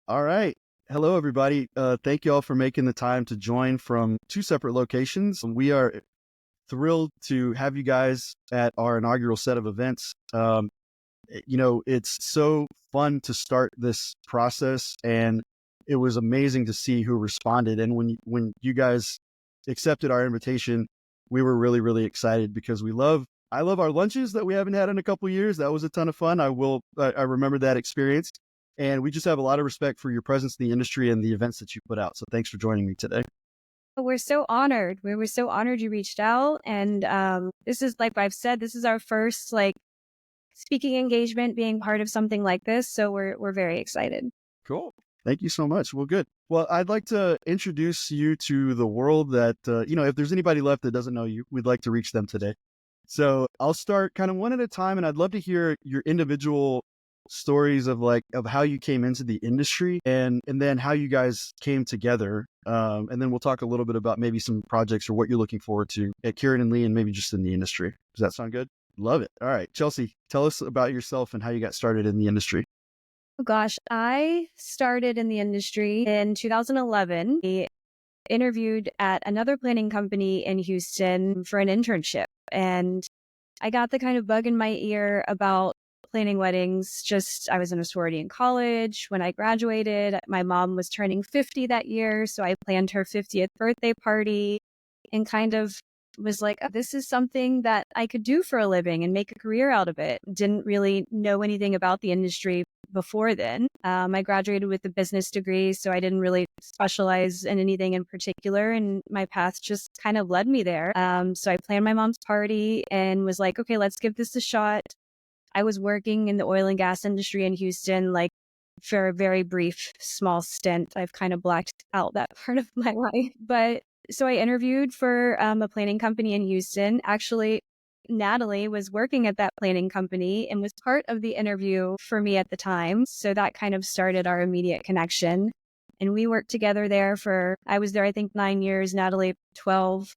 All right. Hello, everybody. Thank you all for making the time to join from two separate locations. We are thrilled to have you guys at our inaugural set of events. It's so fun to start this process, and it was amazing to see who responded. And when you guys accepted our invitation, we were really, really excited because I love our lunches that we haven't had in a couple of years. That was a ton of fun. I remember that experience. And we just have a lot of respect for your presence in the industry and the events that you put out. So thanks for joining me today. We're so honored. We were so honored you reached out. And this is, like I've said, this is our first speaking engagement being part of something like this. So we're very excited. Cool. Thank you so much. Well, good. Well, I'd like to introduce you to the world that, if there's anybody left that doesn't know you, we'd like to reach them today. So I'll start kind of one at a time, and I'd love to hear your individual stories of how you came into the industry and then how you guys came together. And then we'll talk a little bit about maybe some projects or what you're looking forward to at Kiran Leigh and maybe just in the industry. Does that sound good? Love it. All right. Chelsea, tell us about yourself and how you got started in the industry. Oh gosh, I started in the industry in 2011. I interviewed at another planning company in Houston for an internship. And I got the kind of bug in my ear about planning weddings. I was in a sorority in college. When I graduated, my mom was turning 50 that year. So I planned her 50th birthday party and kind of was like, oh, this is something that I could do for a living and make a career out of it. Didn't really know anything about the industry before then. I graduated with a business degree, so I didn't really specialize in anything in particular, and my path just kind of led me there. So I planned my mom's party and was like, okay, let's give this a shot. I was working in the oil and gas industry in Houston, for a very brief, small stint. I've kind of blacked out that part of my life. But so I interviewed for a planning company in Houston. Actually, Natalie was working at that planning company and was part of the interview for me at the time. So that kind of started our immediate connection. And we worked together there I was there, I think, 9 years, Natalie, 12.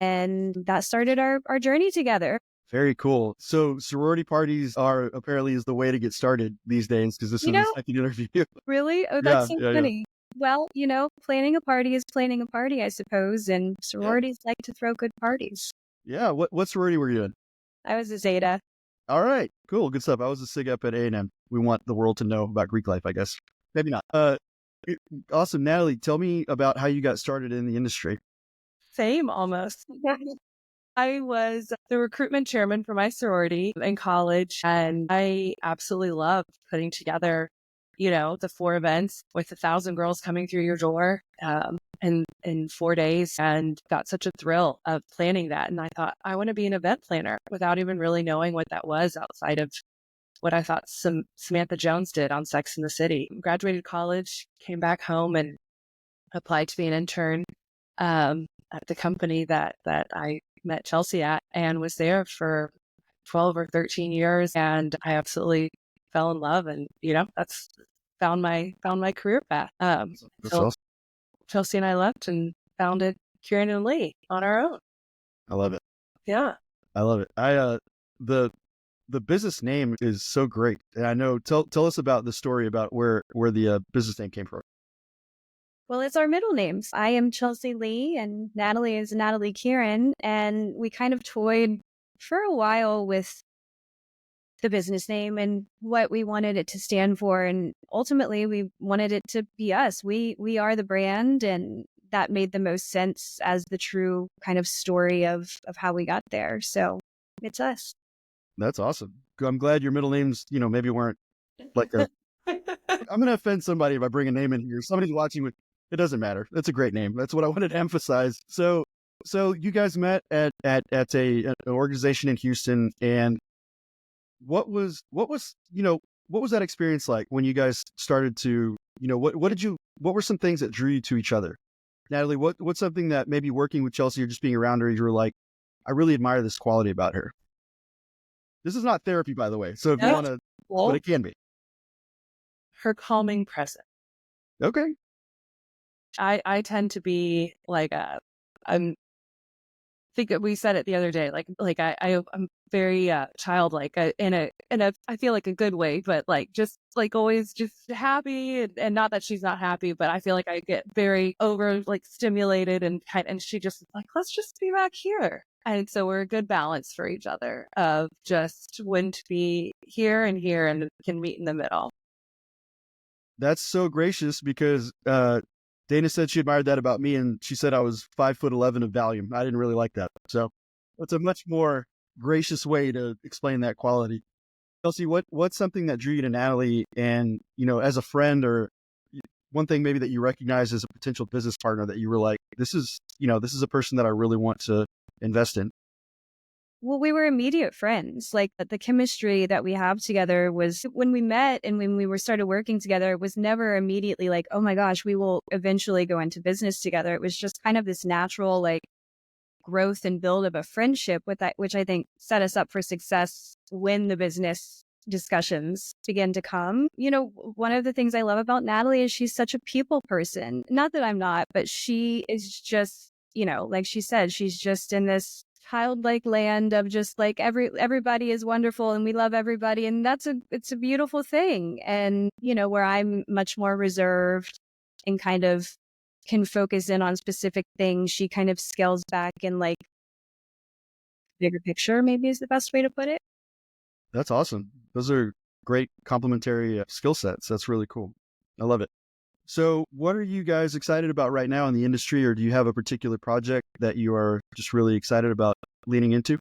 And that started our journey together. Very cool. So sorority parties are apparently is the way to get started these days because this is the second interview. Really? Oh, Yeah, that's so yeah, yeah. funny. Well, planning a party is planning a party, I suppose. And Yeah. sororities like to throw good parties. Yeah. What sorority were you in? I was a Zeta. All right. Cool. Good stuff. I was a SIG up at A&M. We want the world to know about Greek life, I guess. Maybe not. Awesome. Natalie, tell me about how you got started in the industry. Same almost. I was the recruitment chairman for my sorority in college, and I absolutely loved putting together, the 4 events with 1,000 girls coming through your door in 4 days, and got such a thrill of planning that. And I thought, I want to be an event planner without even really knowing what that was outside of what I thought Samantha Jones did on Sex and the City. Graduated college, came back home, and applied to be an intern at the company that I met Chelsea at, and was there for 12 or 13 years. And I absolutely fell in love, and, that's found my career path. That's So awesome. Chelsea and I left and founded Kiran Leigh on our own. I love it. Yeah. I love it. The business name is so great. And I know, tell us about the story about where the business name came from. Well, it's our middle names. I am Chelsea Leigh and Natalie is Natalie Kiran. And we kind of toyed for a while with the business name and what we wanted it to stand for. And ultimately, we wanted it to be us. We are the brand, and that made the most sense as the true kind of story of how we got there. So it's us. That's awesome. I'm glad your middle names, maybe weren't like a. I'm going to offend somebody if I bring a name in here. Somebody's watching with. It doesn't matter. That's a great name. That's what I wanted to emphasize. So you guys met at an organization in Houston, and what was that experience like when you guys started to, what were some things that drew you to each other? Natalie, what's something that maybe working with Chelsea or just being around her, you were like, I really admire this quality about her. This is not therapy, by the way. So if you want to, but it can be. Her calming presence. Okay. I tend to be like think think we said it the other day, I'm very childlike in a I feel like a good way, but like just like always just happy, and not that she's not happy, but I feel like I get very over like stimulated, and she just like, let's just be back here. And so we're a good balance for each other of just when to be here and here and can meet in the middle. That's so gracious because Dana said she admired that about me, and she said I was 5'11" of volume. I didn't really like that, so that's a much more gracious way to explain that quality. Kelsey, what's something that drew you to Natalie, and as a friend, or one thing maybe that you recognize as a potential business partner that you were like, this is a person that I really want to invest in. Well, we were immediate friends. Like the chemistry that we have together was when we met and when we were started working together, it was never immediately like, oh my gosh, we will eventually go into business together. It was just kind of this natural like growth and build of a friendship with that, which I think set us up for success when the business discussions begin to come. One of the things I love about Natalie is she's such a people person. Not that I'm not, but she is just, like she said, she's just in this childlike land of just like everybody is wonderful and we love everybody, and it's a beautiful thing. And where I'm much more reserved and kind of can focus in on specific things, she kind of scales back and like bigger picture maybe is the best way to put it. That's awesome. Those are great complementary skill sets. That's really cool. I love it. So, what are you guys excited about right now in the industry, or do you have a particular project that you are just really excited about leaning into?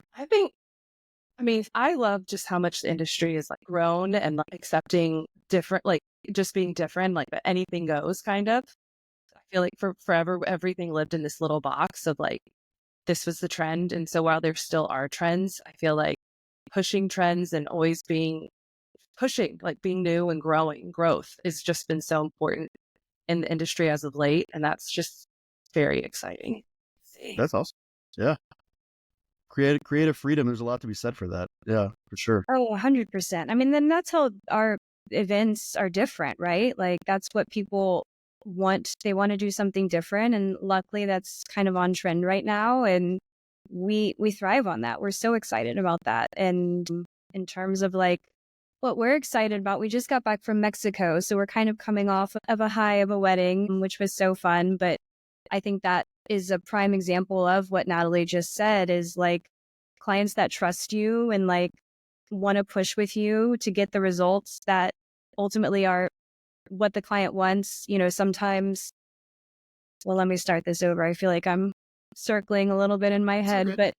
I love just how much the industry is like grown and like accepting different, like just being different, like that anything goes kind of. I feel like for forever, everything lived in this little box of like, this was the trend. And so while there still are trends, I feel like pushing trends and always pushing, like being new and growth has just been so important in the industry as of late. And that's just very exciting. See. That's awesome. Yeah. Creative freedom. There's a lot to be said for that. Yeah, for sure. Oh, 100%. I mean, then that's how our events are different, right? Like that's what people want. They want to do something different. And luckily that's kind of on trend right now. And we thrive on that. We're so excited about that. And in terms of like what we're excited about, we just got back from Mexico. So we're kind of coming off of a high of a wedding, which was so fun. But I think that is a prime example of what Natalie just said is like clients that trust you and like want to push with you to get the results that ultimately are what the client wants. Sometimes, well, let me start this over. I feel like I'm circling a little bit in my head, but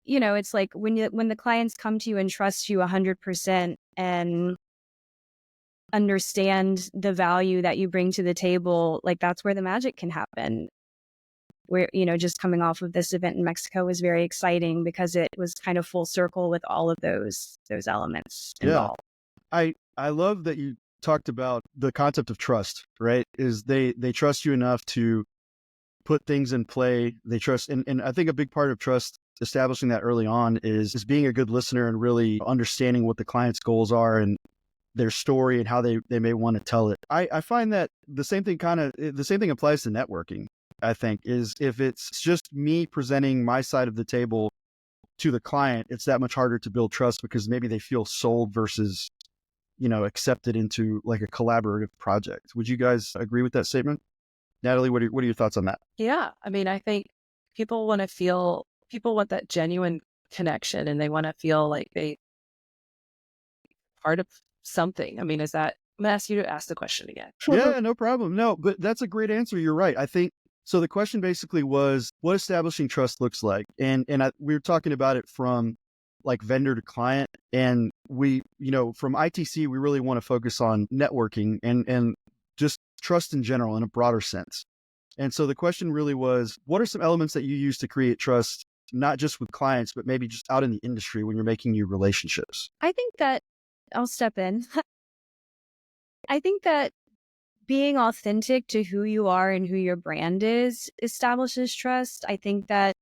it's like when the clients come to you and trust you 100% and understand the value that you bring to the table, like that's where the magic can happen. We're, just coming off of this event in Mexico was very exciting because it was kind of full circle with all of those elements Yeah. involved. I love that you talked about the concept of trust, right? Is they trust you enough to put things in play. They trust, and I think a big part of trust, establishing that early on, is being a good listener and really understanding what the client's goals are and their story and how they may want to tell it. I find that the same thing applies to networking. I think is if it's just me presenting my side of the table to the client, it's that much harder to build trust because maybe they feel sold versus accepted into like a collaborative project. Would you guys agree with that statement? Natalie, what are your thoughts on that? Yeah. I think people want that genuine connection, and they want to feel like they part of something. I'm gonna ask you to ask the question again. Yeah, no problem. No, but that's a great answer. You're right. I think so. The question basically was what establishing trust looks like, and we were talking about it from like vendor to client, and we, from ITC, we really want to focus on networking and just trust in general in a broader sense. And so the question really was, what are some elements that you use to create trust, not just with clients, but maybe just out in the industry when you're making new relationships? I think that I'll step in. I think that being authentic to who you are and who your brand is establishes trust. I think that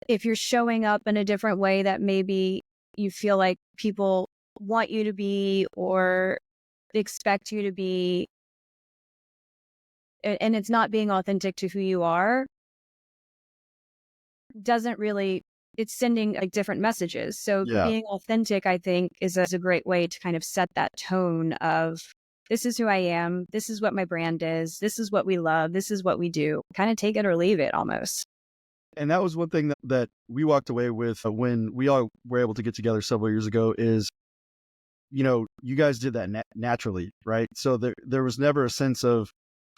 if you're showing up in a different way that maybe you feel like people want you to be or expect you to be, and it's not being authentic to who you are, doesn't really, it's sending like different messages. So Yeah. being authentic, I think, is a great way to kind of set that tone of, this is who I am. This is what my brand is. This is what we love. This is what we do. Kind of take it or leave it almost. And that was one thing that we walked away with when we all were able to get together several years ago is, you guys did that naturally, right? So there was never a sense of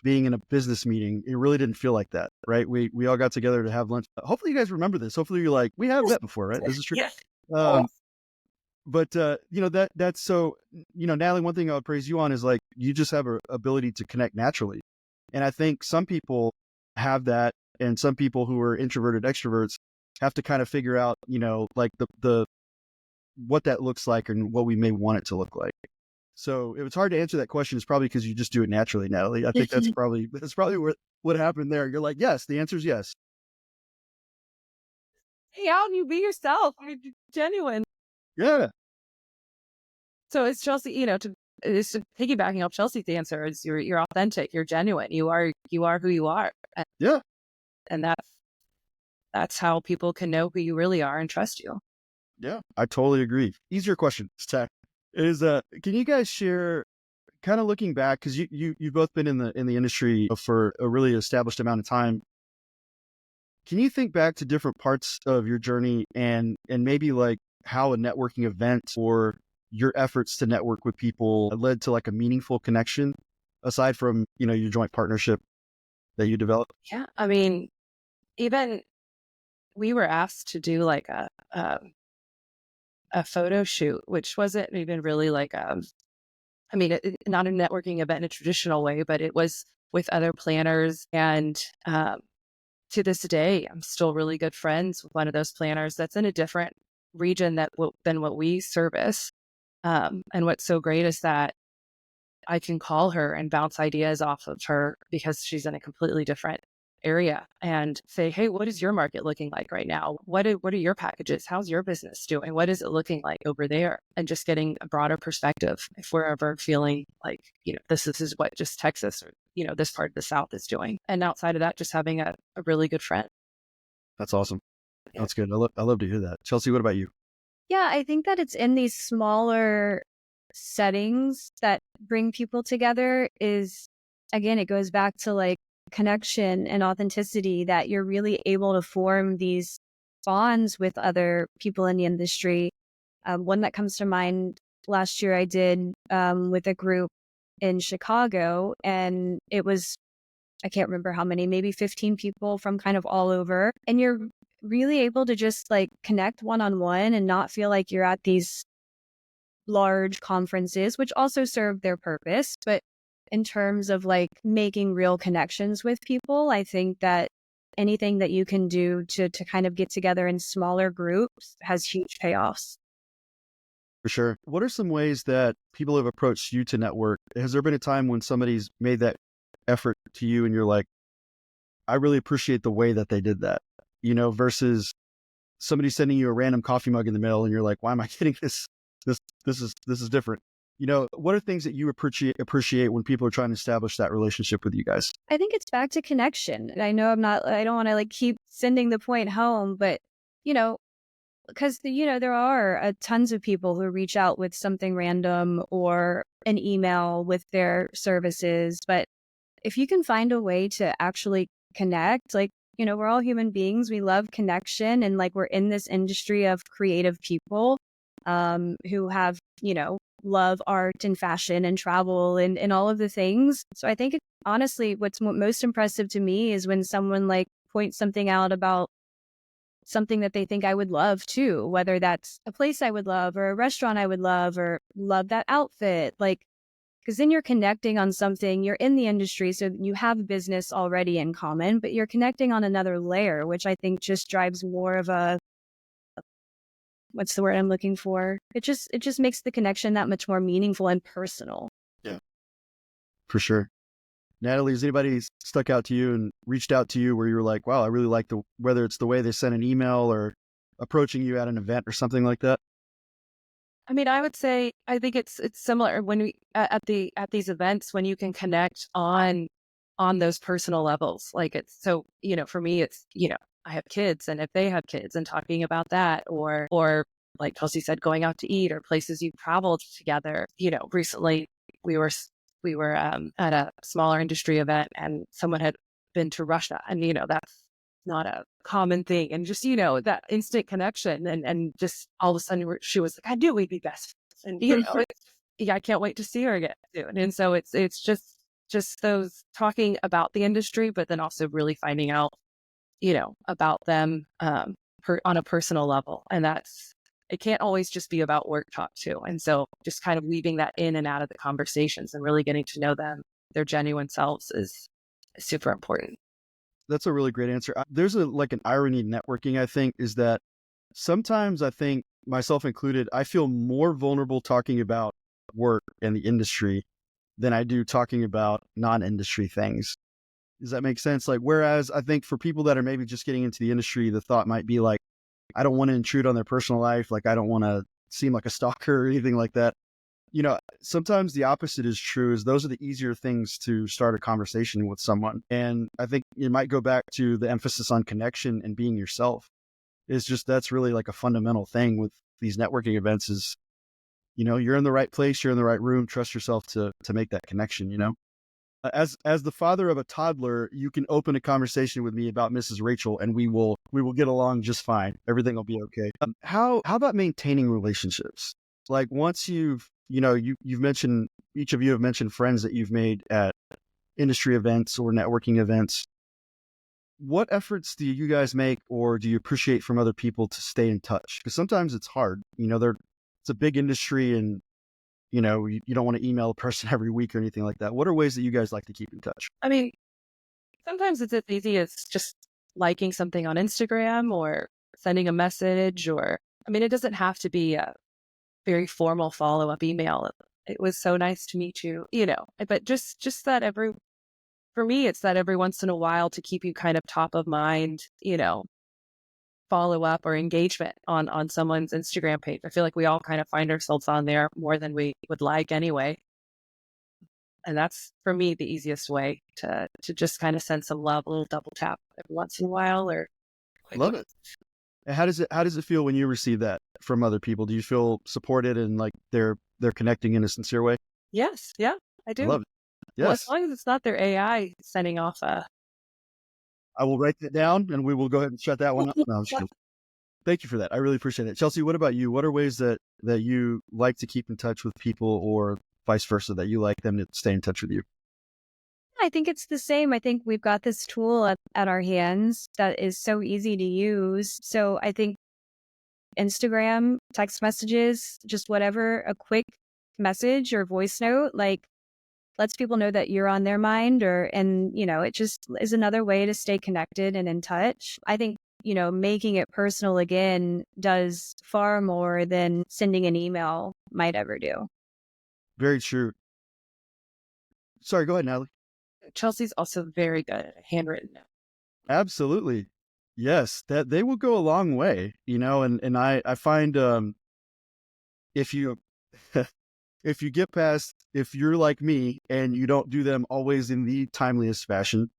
being in a business meeting. It really didn't feel like that, right? We all got together to have lunch. Hopefully you guys remember this. Hopefully you're like, we have met before, right? This is true. Yes. Um, but that's so, Natalie, one thing I would praise you on is like, you just have a ability to connect naturally. And I think some people have that, and some people who are introverted extroverts have to kind of figure out, like the what that looks like and what we may want it to look like. So if it's hard to answer that question, it's probably because you just do it naturally, Natalie. I think that's probably what happened there. You're like, yes, the answer is yes. Hey, out and you be yourself. You're genuine. Yeah. So it's Chelsea, it's piggybacking off Chelsea's answer is you're authentic, you're genuine, you are who you are. Yeah. And that's how people can know who you really are and trust you. Yeah. I totally agree. Easier question, Zach, is can you guys share, kind of looking back, because you've both been in the industry for a really established amount of time. Can you think back to different parts of your journey and maybe like how a networking event or your efforts to network with people led to like a meaningful connection aside from, your joint partnership that you developed? Yeah. I mean, even we were asked to do like a photo shoot, which wasn't even really like not a networking event in a traditional way, but it was with other planners. And to this day, I'm still really good friends with one of those planners that's in a different region than what we service. And what's so great is that I can call her and bounce ideas off of her because she's in a completely different area and say, hey, what is your market looking like right now? What are your packages? How's your business doing? What is it looking like over there? And just getting a broader perspective if we're ever feeling like, this is what just Texas or, this part of the South is doing. And outside of that, just having a really good friend. That's awesome. That's good. I love to hear that. Chelsea, what about you? Yeah, I think that it's in these smaller settings that bring people together is, again, it goes back to like connection and authenticity, that you're really able to form these bonds with other people in the industry. One that comes to mind last year I did with a group in Chicago, and it was, I can't remember how many, maybe 15 people from kind of all over. And you're really able to just like connect one-on-one and not feel like you're at these large conferences, which also serve their purpose. But in terms of like making real connections with people, I think that anything that you can do to kind of get together in smaller groups has huge payoffs. For sure. What are some ways that people have approached you to network? Has there been a time when somebody's made that effort to you and you're like, I really appreciate the way that they did that, versus somebody sending you a random coffee mug in the mail and you're like, why am I getting this? This is different. What are things that you appreciate when people are trying to establish that relationship with you guys? I think it's back to connection. And I know I don't want to like keep sending the point home, but because there are tons of people who reach out with something random or an email with their services. But if you can find a way to actually connect, like, we're all human beings. We love connection. And like, we're in this industry of creative people who have, love art and fashion and travel and all of the things. So I think honestly, what's most impressive to me is when someone like points something out about something that they think I would love too, whether that's a place I would love or a restaurant I would love or love that outfit. Like, because then you're connecting on something, you're in the industry, so you have business already in common, but you're connecting on another layer, which I think just drives more of a, what's the word I'm looking for? It just makes the connection that much more meaningful and personal. Yeah, for sure. Natalie, has anybody stuck out to you and reached out to you where you were like, wow, I really like whether it's the way they sent an email or approaching you at an event or something like that? I mean, I would say I think it's similar when we at these events when you can connect on those personal levels. Like it's so, for me, it's, I have kids and if they have kids and talking about that, or like Chelsea said, going out to eat or places you've traveled together. Recently we were at a smaller industry event and someone had been to Russia, and that's not a common thing, and just that instant connection, and just all of a sudden she was like, I knew we'd be best friends, and yeah, I can't wait to see her again soon. And so it's just those talking about the industry, but then also really finding out about them on a personal level. And it can't always just be about work talk too. And so just kind of weaving that in and out of the conversations and really getting to know them, their genuine selves is super important. That's a really great answer. There's an irony in networking, I think, is that sometimes I think, myself included, I feel more vulnerable talking about work and the industry than I do talking about non-industry things. Does that make sense? Like, whereas I think for people that are maybe just getting into the industry, the thought might be like, I don't want to intrude on their personal life. Like, I don't want to seem like a stalker or anything like that. Sometimes the opposite is true, is those are the easier things to start a conversation with someone. And I think it might go back to the emphasis on connection and being yourself. It's just, that's really like a fundamental thing with these networking events is, you're in the right place, you're in the right room, trust yourself to make that connection. As the father of a toddler, you can open a conversation with me about Mrs. Rachel and we will get along just fine. Everything will be okay. How about maintaining relationships? Like, once you've mentioned, each of you have mentioned friends that you've made at industry events or networking events. What efforts do you guys make, or do you appreciate from other people to stay in touch? Because sometimes it's hard. It's a big industry, and you don't want to email a person every week or anything like that. What are ways that you guys like to keep in touch? I mean, sometimes it's as easy as just liking something on Instagram or sending a message, or, it doesn't have to be a very formal follow-up email. It was so nice to meet you, but just that for me, it's that every once in a while to keep you kind of top of mind, follow up or engagement on someone's Instagram page. I feel like we all kind of find ourselves on there more than we would like anyway. And that's, for me, the easiest way to just kind of send some love, a little double tap every once in a while, or Love it. And how does it feel when you receive that from other people? Do you feel supported and like they're connecting in a sincere way? Yes. Yeah, I I do. love it. Well, as Yes. long as it's not their AI sending off a. I will write that down and we will go ahead and shut that one up. No, I'm just kidding. Thank you for that. I really appreciate it. Chelsea, what about you? What are ways that you like to keep in touch with people, or vice versa, that you like them to stay in touch with you? I think it's the same. I think we've got this tool at our hands that is so easy to use. So I think Instagram, text messages, just whatever, a quick message or voice note, like, lets people know that you're on their mind, and it just is another way to stay connected and in touch. I think, making it personal again does far more than sending an email might ever do. Very true. Sorry, go ahead, Natalie. Chelsea's also very good at a handwritten note. Absolutely. Yes, that they will go a long way, and I find if you if you're like me and you don't do them always in the timeliest fashion,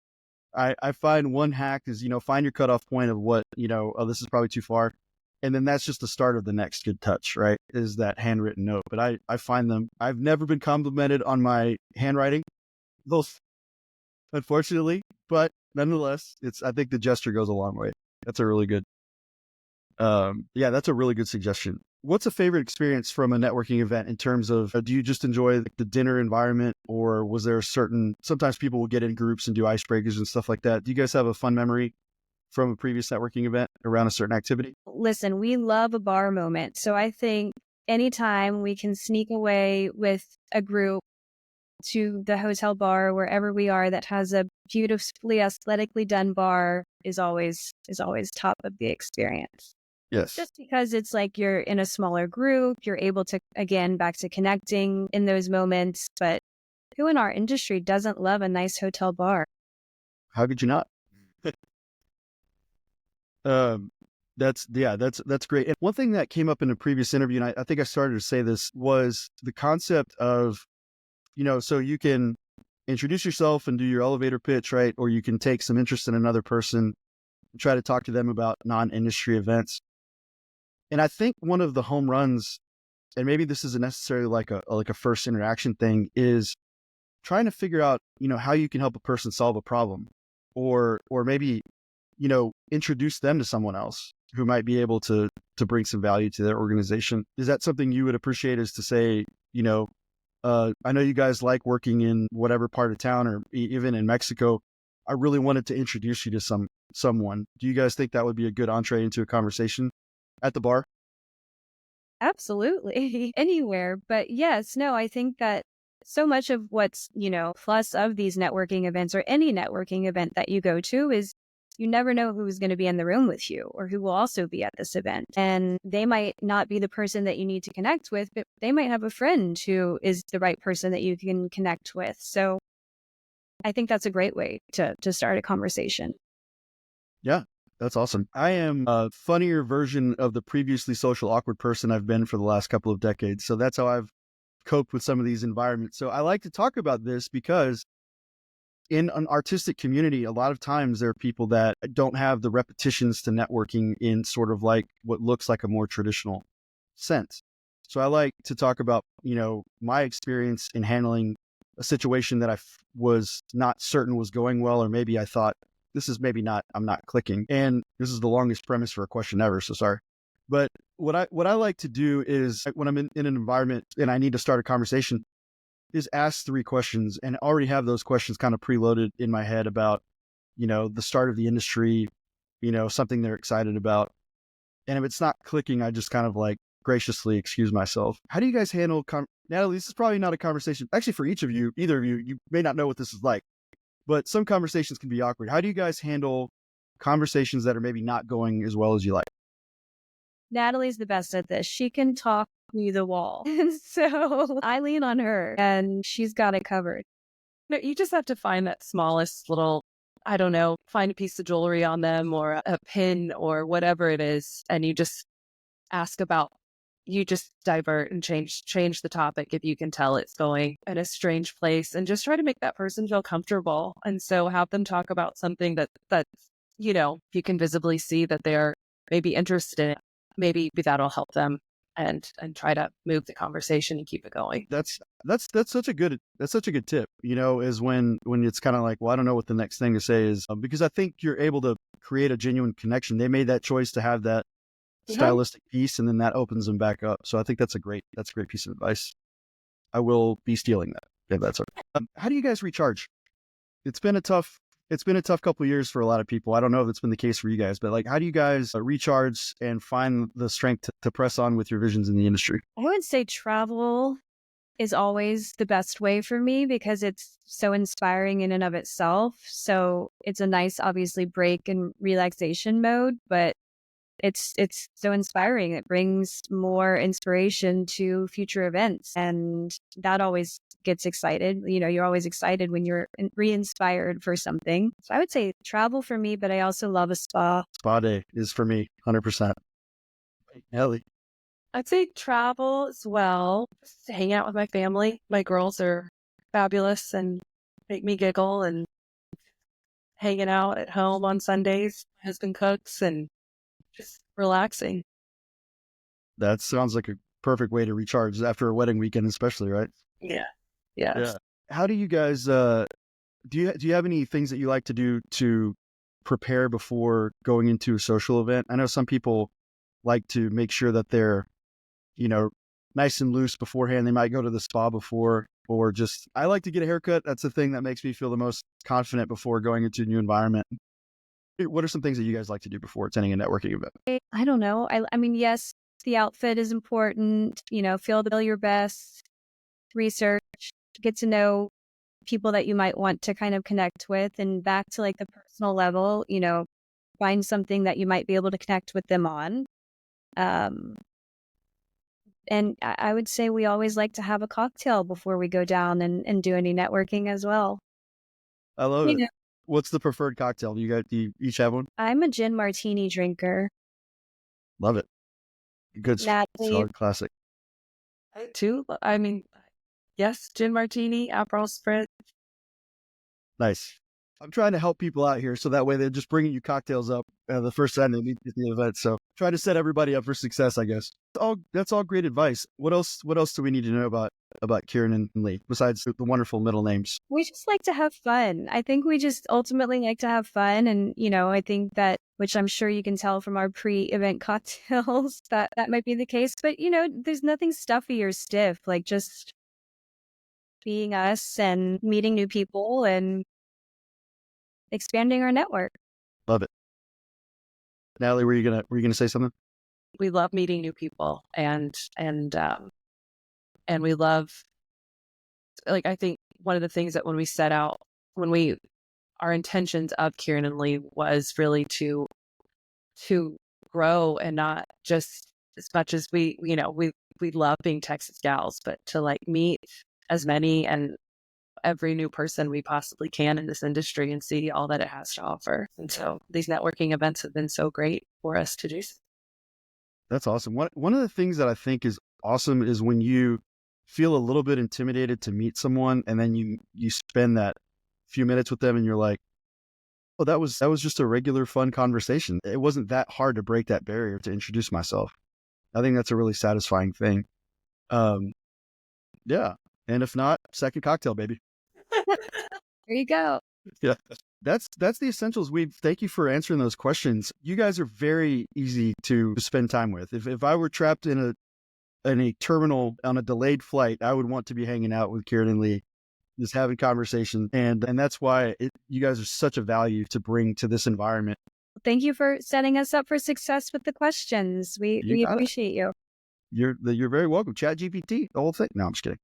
I find one hack is, find your cutoff point of what, oh, this is probably too far. And then that's just the start of the next good touch, right? Is that handwritten note. But I find them, I've never been complimented on my handwriting, those, unfortunately, but nonetheless, I think the gesture goes a long way. That's a really good, yeah, that's a really good suggestion. What's a favorite experience from a networking event in terms of, do you just enjoy the dinner environment, or was there sometimes people will get in groups and do icebreakers and stuff like that. Do you guys have a fun memory from a previous networking event around a certain activity? Listen, we love a bar moment. So I think anytime we can sneak away with a group to the hotel bar, wherever we are, that has a beautifully aesthetically done bar is always top of the experience. Yes. Just because it's like you're in a smaller group, you're able to, again, back to connecting in those moments. But who in our industry doesn't love a nice hotel bar? How could you not? That's great. And one thing that came up in a previous interview, and I think I started to say this, was the concept of, so you can introduce yourself and do your elevator pitch, right? Or you can take some interest in another person try to talk to them about non-industry events. And I think one of the home runs, and maybe this isn't necessarily like a first interaction thing, is trying to figure out, how you can help a person solve a problem, or maybe, introduce them to someone else who might be able to bring some value to their organization. Is that something you would appreciate, is to say, I know you guys like working in whatever part of town, or even in Mexico. I really wanted to introduce you to someone. Do you guys think that would be a good entree into a conversation at the bar? Absolutely. Anywhere. But yes, no, I think that so much of what's, plus of these networking events or any networking event that you go to is you never know who's going to be in the room with you or who will also be at this event. And they might not be the person that you need to connect with, but they might have a friend who is the right person that you can connect with. So I think that's a great way to start a conversation. Yeah, that's awesome. I am a funnier version of the previously social awkward person I've been for the last couple of decades. So that's how I've coped with some of these environments. So I like to talk about this because in an artistic community, a lot of times there are people that don't have the repetitions to networking in sort of like what looks like a more traditional sense. So I like to talk about, my experience in handling a situation that was not certain was going well, or maybe I thought this is maybe not, I'm not clicking. And this is the longest premise for a question ever. So sorry. But what I like to do is, when I'm in an environment and I need to start a conversation, is ask 3 questions and already have those questions kind of preloaded in my head about, the start of the industry, something they're excited about. And if it's not clicking, I just kind of like graciously excuse myself. How do you guys handle, Natalie, this is probably not a conversation, actually for each of you, either of you, you may not know what this is like, but some conversations can be awkward. How do you guys handle conversations that are maybe not going as well as you like? Natalie's the best at this. She can talk me the wall. And so I lean on her and she's got it covered. No, you just have to find that smallest little, I don't know, find a piece of jewelry on them or a pin or whatever it is. And you just ask about, you just divert and change the topic if you can tell it's going in a strange place, and just try to make that person feel comfortable. And so have them talk about something that you can visibly see that they're maybe interested in. Maybe that'll help them, and try to move the conversation and keep it going. That's such a good tip, is when it's kind of like, well, I don't know what the next thing to say is, because I think you're able to create a genuine connection. They made that choice to have that Mhm. stylistic piece, and then that opens them back up. So I think that's a great piece of advice. I will be stealing that. Yeah, that's okay. How do you guys recharge? It's been a tough couple of years for a lot of people. I don't know if it's been the case for you guys, but like, how do you guys recharge and find the strength to press on with your visions in the industry? I would say travel is always the best way for me because it's so inspiring in and of itself. So it's a nice, obviously, break and relaxation mode, but it's so inspiring. It brings more inspiration to future events, and that always gets excited. You're always excited when you're re-inspired for something. So I would say travel for me, but I also love a spa. Spa day is for me, 100%. Ellie, I'd say travel as well. Just hang out with my family. My girls are fabulous and make me giggle, and hanging out at home on Sundays. My husband cooks, and just relaxing. that sounds like a perfect way to recharge after a wedding weekend, especially, right? Yeah. Yes. Yeah. How do you guys do you have any things that you like to do to prepare before going into a social event? I know some people like to make sure that they're, you know, nice and loose beforehand. They might go to the spa before, or just, I like to get a haircut. That's the thing that makes me feel the most confident before going into a new environment. What are some things that you guys like to do before attending a networking event? I don't know. I mean, yes, the outfit is important. Feel your best, research, get to know people that you might want to kind of connect with, and back to like the personal level, find something that you might be able to connect with them on. Um, and I would say we always like to have a cocktail before we go down and do any networking as well. I love You it. know, What's the preferred cocktail? Do you each have one? I'm a gin martini drinker. Love it. Good, Natalie, solid classic. I too. I mean, yes, gin martini, Aperol spritz. Nice. I'm trying to help people out here so that way they're just bringing you cocktails up the first time they meet at the event. So try to set everybody up for success, I guess. That's all great advice. What else do we need to know about Kiran and Leigh besides the wonderful middle names? We just like to have fun. I think we just ultimately like to have fun. And, I think that, which I'm sure you can tell from our pre-event cocktails, that might be the case. But, there's nothing stuffy or stiff, like just being us and meeting new people and expanding our network. Love it. Natalie, were you gonna say something? We love meeting new people and we love, like, I think one of the things that when we set out, our intentions of Kiran and Leigh was really to grow, and not just as much as we love being Texas gals, but to like meet as many and every new person we possibly can in this industry and see all that it has to offer. And so these networking events have been so great for us to do. That's awesome. One of the things that I think is awesome is when you feel a little bit intimidated to meet someone, and then you spend that few minutes with them, and you're like, "Oh, that was just a regular fun conversation. It wasn't that hard to break that barrier to introduce myself." I think that's a really satisfying thing. Yeah, and if not, second cocktail, baby. There you go. Yeah, that's the essentials. Thank you for answering those questions. You guys are very easy to spend time with. If I were trapped in a terminal on a delayed flight, I would want to be hanging out with Kiran and Leigh, just having conversation, and that's why you guys are such a value to bring to this environment. Thank you for setting us up for success with the questions. We appreciate you. You're very welcome. Chat GPT, the whole thing. No, I'm just kidding.